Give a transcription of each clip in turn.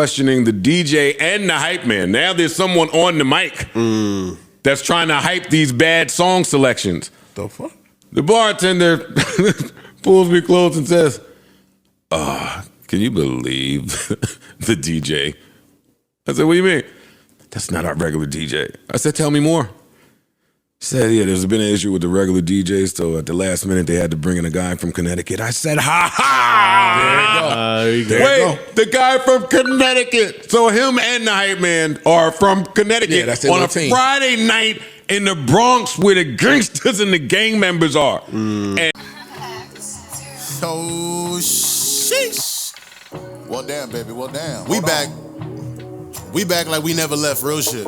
questioning the DJ and the hype man. Now there's someone on the mic that's trying to hype these bad song selections. The fuck? The bartender pulls me close and says, can you believe the DJ? I said, what do you mean? That's not our regular DJ. I said, tell me more. He said, yeah, there's been an issue with the regular DJs, so at the last minute they had to bring in a guy from Connecticut. I said, ha! There you go. Wait, the guy from Connecticut. So him and the hype man are from Connecticut on a Friday night in the Bronx where the gangsters and the gang members are. And oh, sheesh. Well, damn, baby. Well, damn. We back. We back like we never left. Real shit.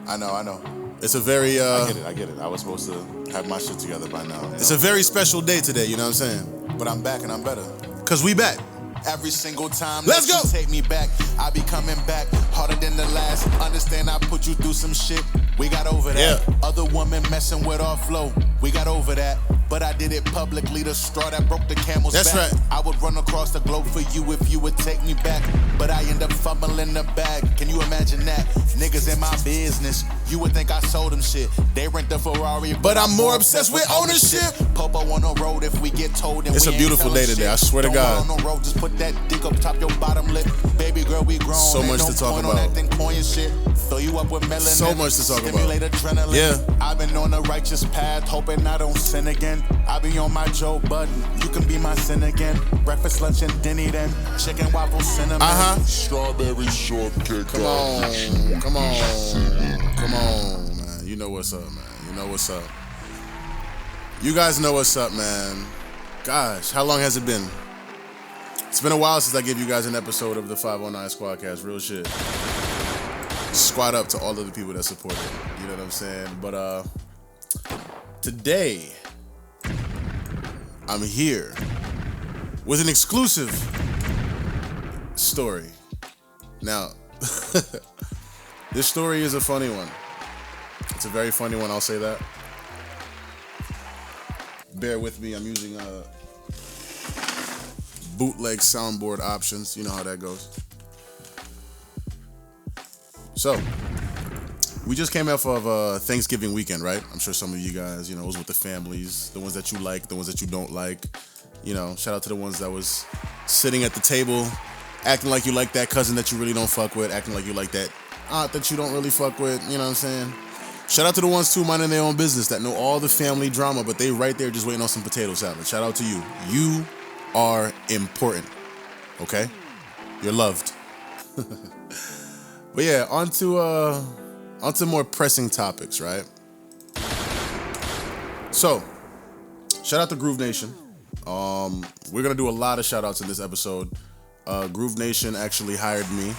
I know. It's a very I get it. I was supposed to have my shit together by now. It's a very special day today, you know what I'm saying? But I'm back and I'm better. Cause we back. Every single time Let's that go. you take me back, I be coming back harder than the last. Understand I put you through some shit. We got over that. Yeah. Other women messing with our flow. We got over that. But I did it publicly, the straw that broke the camel's That's back. right. I would run across the globe for you if you would take me back. But I end up fumbling the bag. Can you imagine that? Niggas in my business. You would think I sold them shit. They rent the Ferrari, But I'm more obsessed with ownership. Popo on the road if we get told. And It's we a ain't beautiful telling day today, shit. I swear to Don't God. lie on the road, just put that dick up top your bottom lip. Baby girl, we grown. So Ain't much no to talk point about. On acting coy and shit. Throw you up with melanin. So much to talk about. Stimulate adrenaline. Yeah. I've been on the righteous path, hoping I don't sin again. I be on my Joe Budden. You can be my sin again. Breakfast, lunch, and dinner then. Chicken waffle, cinnamon. Strawberry shortcake. Come on, man. You know what's up, man. You know what's up. You guys know what's up, man. Gosh, how long has it been? It's been a while since I gave you guys an episode of the 509 Squadcast. Real shit. Squad up to all of the people that support it. You know what I'm saying? But today, I'm here with an exclusive story. Now, this story is a funny one. It's a very funny one, I'll say that. Bear with me, I'm using bootleg soundboard options. You know how that goes. So, we just came off of Thanksgiving weekend, right? I'm sure some of you guys, was with the families, the ones that you like, the ones that you don't like. Shout out to the ones that was sitting at the table, acting like you like that cousin that you really don't fuck with, acting like you like that aunt that you don't really fuck with, you know what I'm saying? Shout out to the ones too minding their own business that know all the family drama, but they right there just waiting on some potato salad. Shout out to you. You are important, okay? You're loved. But yeah, on to more pressing topics, right? So, shout out to Groove Nation. We're gonna do a lot of shout outs in this episode. Groove Nation actually hired me.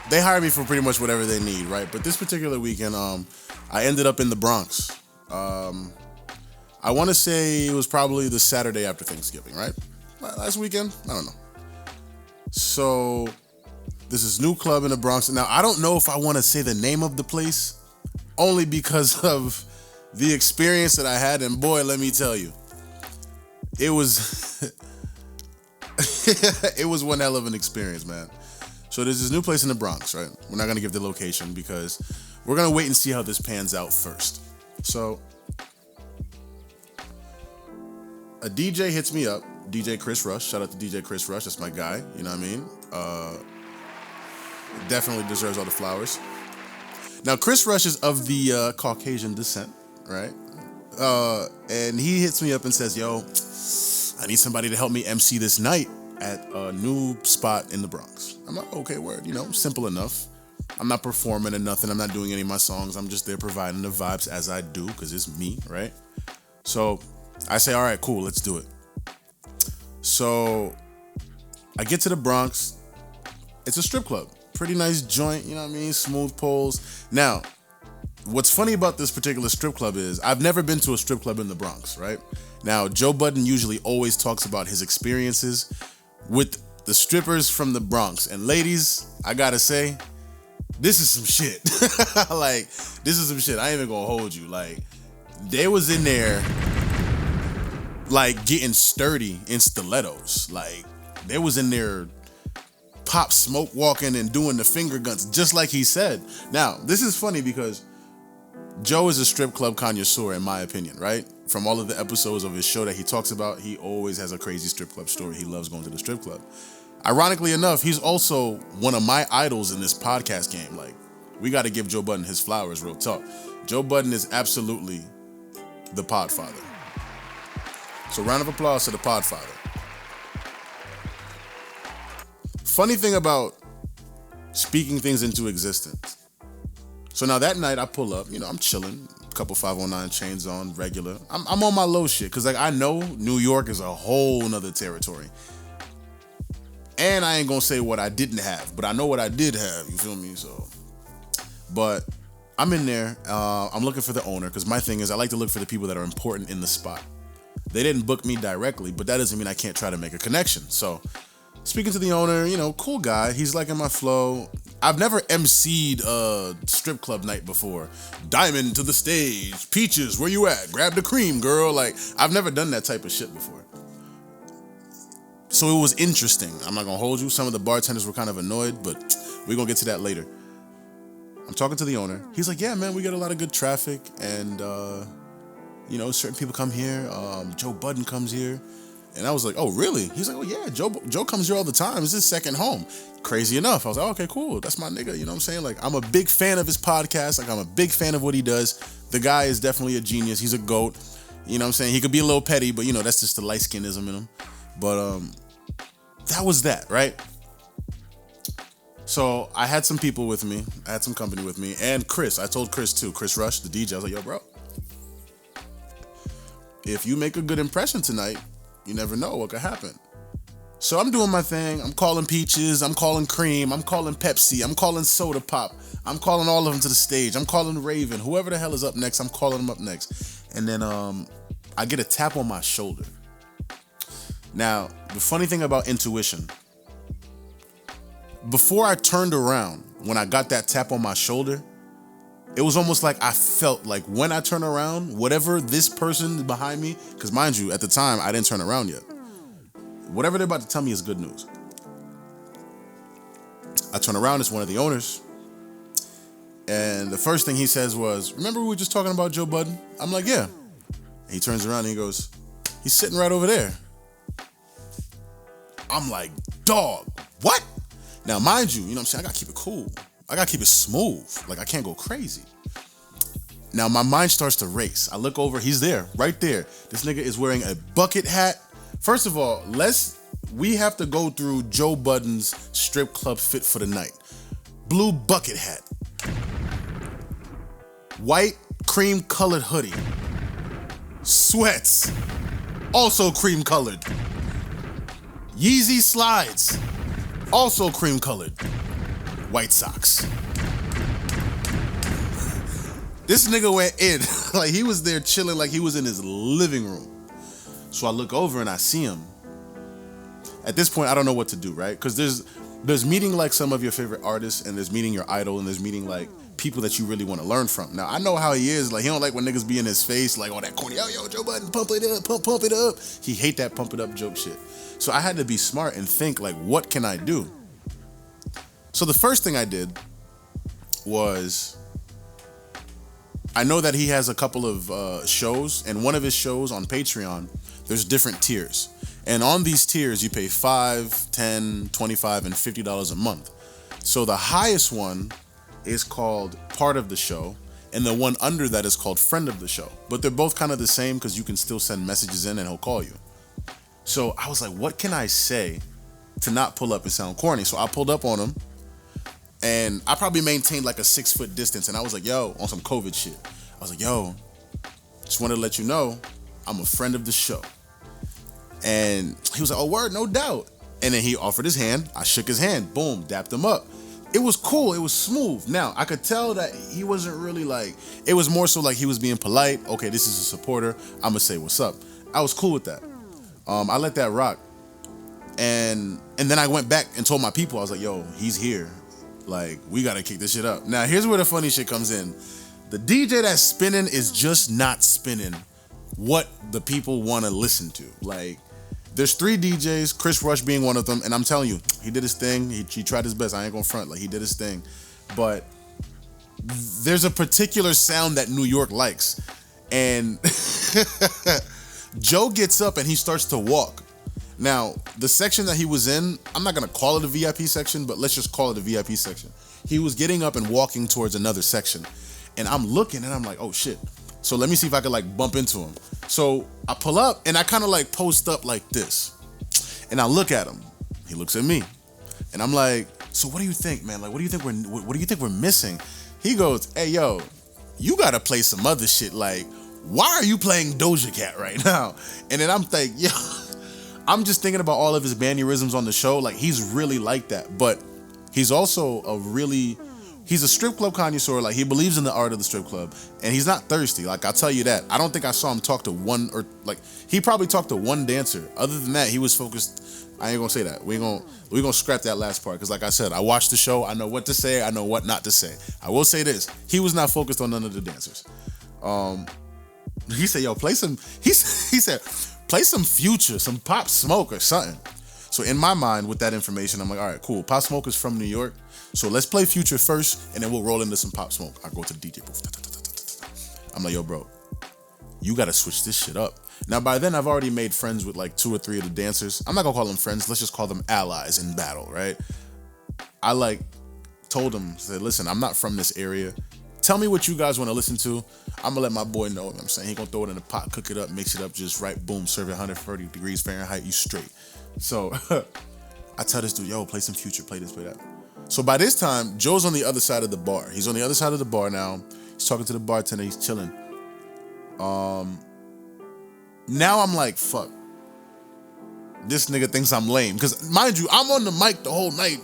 They hired me for pretty much whatever they need, right? But this particular weekend, I ended up in the Bronx. I want to say it was probably the Saturday after Thanksgiving, right? Last weekend? I don't know. So, there's this new club in the Bronx. Now, I don't know if I want to say the name of the place, only because of the experience that I had. And boy, let me tell you, it was it was one hell of an experience, man. So there's this new place in the Bronx, right? We're not going to give the location because we're going to wait and see how this pans out first. So a DJ hits me up, DJ Chris Rush. Shout out to DJ Chris Rush. That's my guy. You know what I mean? Definitely deserves all the flowers. Now, Chris Rush is of the Caucasian descent, right? And he hits me up and says, yo, I need somebody to help me MC this night at a new spot in the Bronx. I'm like, okay, word, simple enough. I'm not performing or nothing. I'm not doing any of my songs. I'm just there providing the vibes as I do because it's me, right? So I say, all right, cool, let's do it. So I get to the Bronx. It's a strip club. Pretty nice joint, you know what I mean? Smooth poles. Now, what's funny about this particular strip club is I've never been to a strip club in the Bronx, right? Now, Joe Budden usually always talks about his experiences with the strippers from the Bronx. And ladies, I gotta say, this is some shit. This is some shit. I ain't even gonna hold you. They was in there, getting sturdy in stilettos. They was in there pop smoke walking and doing the finger guns, just like he said. Now, this is funny because Joe is a strip club connoisseur, in my opinion, right? From all of the episodes of his show that he talks about, he always has a crazy strip club story. He loves going to the strip club. Ironically enough, he's also one of my idols in this podcast game. Like, we got to give Joe Budden his flowers, real talk. Joe Budden is absolutely the Podfather. So round of applause to the Podfather. Funny thing about speaking things into existence. So now that night I pull up, I'm chilling, a couple 509 chains on, regular. I'm on my low shit, because I know New York is a whole nother territory. And I ain't gonna say what I didn't have, but I know what I did have, you feel me? So, but I'm in there, I'm looking for the owner, because my thing is I like to look for the people that are important in the spot. They didn't book me directly, but that doesn't mean I can't try to make a connection. So, speaking to the owner, cool guy. He's like in my flow. I've never emceed a strip club night before. Diamond to the stage. Peaches, where you at? Grab the cream, girl. Like, I've never done that type of shit before. So it was interesting. I'm not gonna hold you. Some of the bartenders were kind of annoyed, but we're gonna get to that later. I'm talking to the owner. He's like, yeah, man, we get a lot of good traffic, and certain people come here. Joe Budden comes here. And I was like, oh, really? He's like, oh, yeah, Joe comes here all the time. It's his second home. Crazy enough. I was like, oh, okay, cool. That's my nigga. You know what I'm saying? Like, I'm a big fan of his podcast. Like, I'm a big fan of what he does. The guy is definitely a genius. He's a GOAT. You know what I'm saying? He could be a little petty, but, that's just the light-skinism in him. But that was that, right? So I had some people with me. I had some company with me. And Chris. I told Chris, too. Chris Rush, the DJ. I was like, yo, bro, if you make a good impression tonight, you never know what could happen. So I'm doing my thing. I'm calling Peaches. I'm calling Cream. I'm calling Pepsi. I'm calling Soda Pop. I'm calling all of them to the stage. I'm calling Raven. Whoever the hell is up next, I'm calling them up next. And then I get a tap on my shoulder. Now, the funny thing about intuition, before I turned around, when I got that tap on my shoulder, it was almost like I felt like when I turn around, whatever this person behind me, because mind you, at the time, I didn't turn around yet. Whatever they're about to tell me is good news. I turn around, it's one of the owners. And the first thing he says was, remember we were just talking about Joe Budden? I'm like, yeah. And he turns around and he goes, he's sitting right over there. I'm like, dog, what? Now, mind you, what I'm saying? I gotta keep it cool. I gotta keep it smooth. Like, I can't go crazy. Now, my mind starts to race. I look over, he's there, right there. This nigga is wearing a bucket hat. First of all, we have to go through Joe Budden's strip club fit for the night. Blue bucket hat. White cream colored hoodie. Sweats. Also cream colored. Yeezy slides. Also cream colored. White socks. This nigga went in. Like, he was there chilling like he was in his living room. So I look over and I see him. At this point, I don't know what to do, right? Because there's meeting like some of your favorite artists, and there's meeting your idol, and there's meeting like people that you really want to learn from. Now, I know how he is. Like, he don't like when niggas be in his face, like all that corny, yo, Joe Budden, pump it up, pump it up. He hate that pump it up joke shit. So I had to be smart and think, like, what can I do? So the first thing I did was, I know that he has a couple of shows, and one of his shows on Patreon, there's different tiers. And on these tiers, you pay $5, $10, $25, and $50 a month. So the highest one is called Part of the Show, and the one under that is called Friend of the Show. But they're both kind of the same because you can still send messages in and he'll call you. So I was like, what can I say to not pull up and sound corny? So I pulled up on him, and I probably maintained like a 6-foot distance. And I was like, yo, on some COVID shit. I was like, yo, just wanted to let you know I'm a friend of the show. And he was like, oh, word, no doubt. And then he offered his hand. I shook his hand. Boom, dapped him up. It was cool. It was smooth. Now, I could tell that he wasn't really like, it was more so like he was being polite. Okay, this is a supporter. I'm going to say what's up. I was cool with that. I let that rock. And then I went back and told my people, I was like, yo, he's here. Like, we got to kick this shit up. Now, here's where the funny shit comes in. The DJ that's spinning is just not spinning what the people want to listen to. Like, There's 3 DJs, Chris Rush being one of them, and I'm telling you, he did his thing. He tried his best. I ain't gonna front, like he did his thing. But there's a particular sound that New York likes. And Joe gets up and he starts to walk. Now, the section that he was in, I'm not gonna call it a VIP section, but let's just call it a VIP section. He was getting up and walking towards another section. And I'm looking and I'm like, oh shit. So let me see if I could like bump into him. So I pull up and I kind of like post up like this. And I look at him. He looks at me. And I'm like, so what do you think, man? Like, what do you think we're missing? He goes, hey, yo, you gotta play some other shit. Like, why are you playing Doja Cat right now? And then I'm like, yo, I'm just thinking about all of his mannerisms on the show. Like, he's really like that. But he's also he's a strip club connoisseur. Like, he believes in the art of the strip club. And he's not thirsty. Like, I'll tell you that. I don't think I saw him talk to one, or like, he probably talked to one dancer. Other than that, he was focused. I ain't gonna say that. We're gonna scrap that last part. Because like I said, I watched the show. I know what to say. I know what not to say. I will say this. He was not focused on none of the dancers. He said, yo, play some, he said, play some Future, some Pop Smoke or something. So in my mind, with that information, I'm like, all right, cool. Pop Smoke is from New York. So let's play Future first, and then we'll roll into some Pop Smoke. I go to the DJ booth. I'm like, yo, bro, you got to switch this shit up. Now, by then, I've already made friends with like 2 or 3 of the dancers. I'm not going to call them friends. Let's just call them allies in battle, right? I like told them, said, listen, I'm not from this area. Tell me what you guys want to listen to. I'm going to let my boy know. You know what I'm saying? He going to throw it in the pot, cook it up, mix it up, just right, boom, serve it 130 degrees Fahrenheit, you straight. So I tell this dude, yo, play some Future, play this, play that. So by this time, Joe's on the other side of the bar. He's on the other side of the bar now. He's talking to the bartender. He's chilling. Now I'm like, fuck. This nigga thinks I'm lame. Because mind you, I'm on the mic the whole night.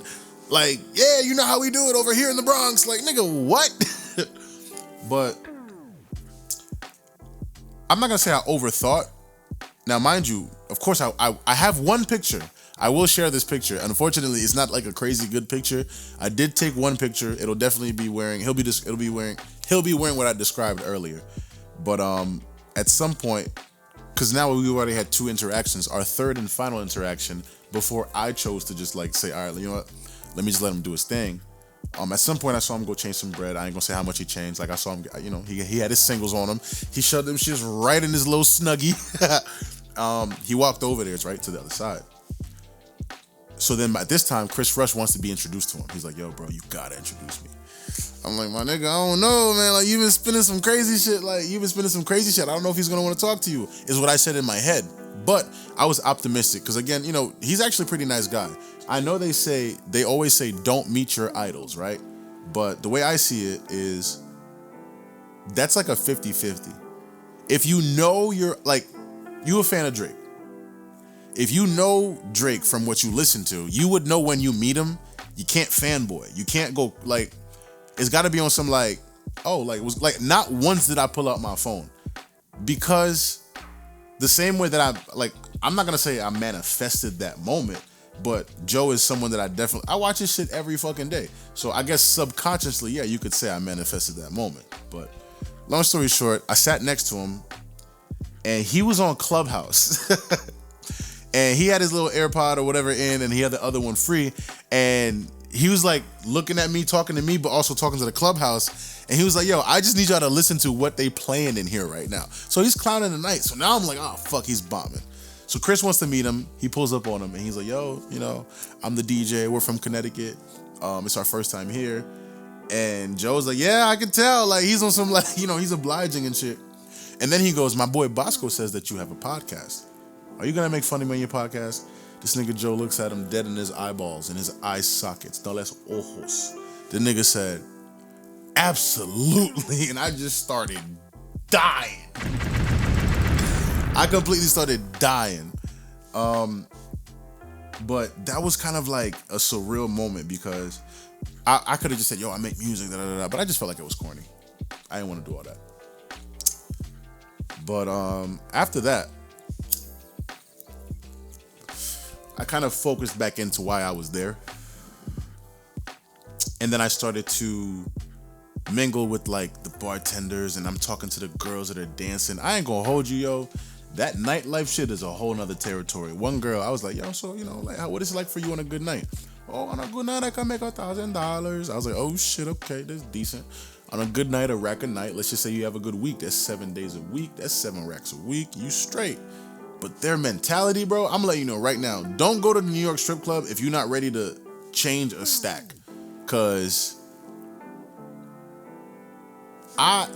Like, yeah, you know how we do it over here in the Bronx. Like, nigga, what? But I'm not going to say I overthought. Now, mind you, of course, I have one picture. I will share this picture. Unfortunately, it's not like a crazy good picture. I did take one picture. It'll definitely be wearing. He'll be wearing what I described earlier. But at some point, because now we already had 2 interactions. Our third and final interaction before I chose to just like say, all right, you know what? Let me just let him do his thing. At some point, I saw him go change some bread. I ain't gonna say how much he changed. Like I saw him, you know, he had his singles on him. He shoved them shits right in his little snuggie. He walked over there, it's right to the other side. So then at this time, Chris Rush wants to be introduced to him. He's like, yo, bro, you gotta introduce me. I'm like, my nigga, I don't know, man. Like, you've been spinning some crazy shit. I don't know if he's gonna want to talk to you, is what I said in my head. But I was optimistic because, again, you know, he's actually a pretty nice guy. I know they always say don't meet your idols, right? But the way I see it is that's like a 50-50. If you know you a fan of Drake. If you know Drake from what you listen to, you would know when you meet him, you can't fanboy. You can't go like, it's got to be on some like, oh, like it was like not once did I pull out my phone, because the same way that I'm not gonna say I manifested that moment, but Joe is someone that I watch his shit every fucking day. So I guess subconsciously, yeah, you could say I manifested that moment. But long story short, I sat next to him and he was on Clubhouse. And he had his little AirPod or whatever in, and he had the other one free. And he was like looking at me, talking to me, but also talking to the Clubhouse. And he was like, yo, I just need y'all to listen to what they playing in here right now. So he's clowning the night. So now I'm like, oh, fuck, he's bombing. So Chris wants to meet him. He pulls up on him and he's like, yo, you know, I'm the DJ. We're from Connecticut. It's our first time here. And Joe's like, yeah, I can tell. Like, he's on some, like, you know, he's obliging and shit. And then he goes, my boy Bosco says that you have a podcast. Are you going to make fun of me on your podcast? This nigga Joe looks at him dead in his eyeballs, in his eye sockets. No less ojos. The nigga said, absolutely. And I just started dying. I completely started dying. But that was kind of like a surreal moment because I could have just said, yo, I make music, but I just felt like it was corny. I didn't want to do all that. But after that, I kind of focused back into why I was there. And then I started to mingle with like the bartenders, and I'm talking to the girls that are dancing. I ain't gonna hold you, yo. that nightlife shit is a whole nother territory. One girl, I was like, yo, so, like, what is it like for you on a good night? Oh, on a good night, I can make $1,000. I was like, oh shit, okay, that's decent. On a good night, a rack a night, let's just say you have a good week. That's 7 days a week. That's 7 racks a week. You straight. But their mentality, bro, I'm gonna let you know right now. Don't go to the New York strip club if you're not ready to change a stack. Cause I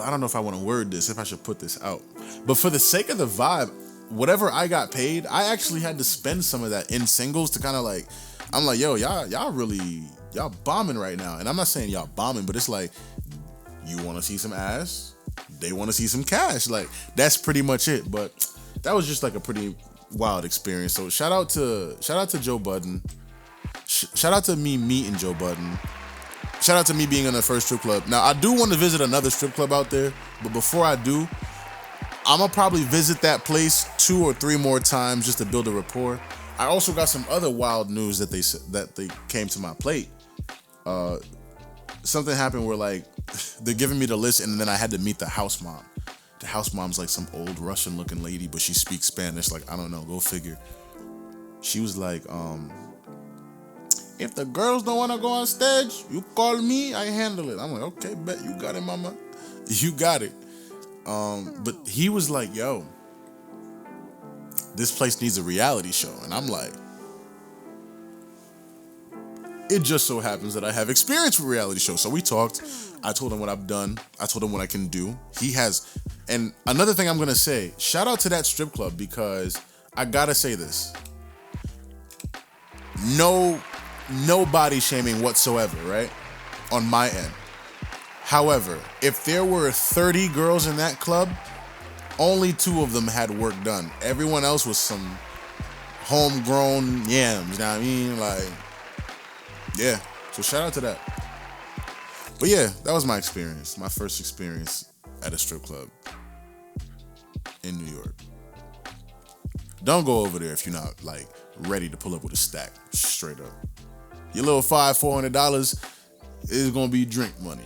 don't know if I want to word this, if I should put this out. But for the sake of the vibe, whatever I got paid, I actually had to spend some of that in singles to kind of like, I'm like, yo, y'all bombing right now. And I'm not saying y'all bombing, but it's like, you want to see some ass, they want to see some cash. Like, that's pretty much it. But that was just like a pretty wild experience. So shout out to Joe Budden. Shout out to me meeting Joe Budden. Shout out to me being in the first strip club. Now, I do want to visit another strip club out there, but before I do, I'm going to probably visit that place 2 or 3 more times just to build a rapport. I also got some other wild news that they came to my plate. Something happened where, like, they're giving me the list, and then I had to meet the house mom. The house mom's like some old Russian-looking lady, but she speaks Spanish. Like, I don't know, go figure. She was like, if the girls don't want to go on stage, you call me, I handle it. I'm like, okay, bet you got it, mama. You got it. But he was like, yo, this place needs a reality show. And I'm like, it just so happens that I have experience with reality shows. So we talked. I told him what I've done. I told him what I can do. He has. And another thing I'm going to say, shout out to that strip club, because I got to say this. No body shaming whatsoever, right? On my end. However, if there were 30 girls in that club, only 2 of them had work done. Everyone else was some homegrown yams, you know what I mean? Like, yeah. So shout out to that. But yeah, that was my experience. My first experience at a strip club in New York. Don't go over there if you're not, like, ready to pull up with a stack. Straight up. Your little $400 is going to be drink money.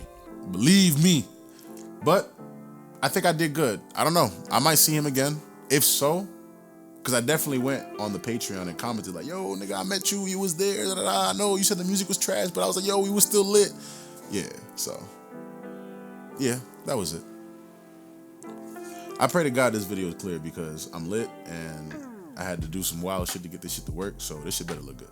Believe me. But I think I did good. I don't know. I might see him again. If so, because I definitely went on the Patreon and commented like, yo, nigga, I met you. You was there. I know you said the music was trash, but I was like, yo, we was still lit. Yeah, so. Yeah, that was it. I pray to God this video is clear, because I'm lit and I had to do some wild shit to get this shit to work. So this shit better look good.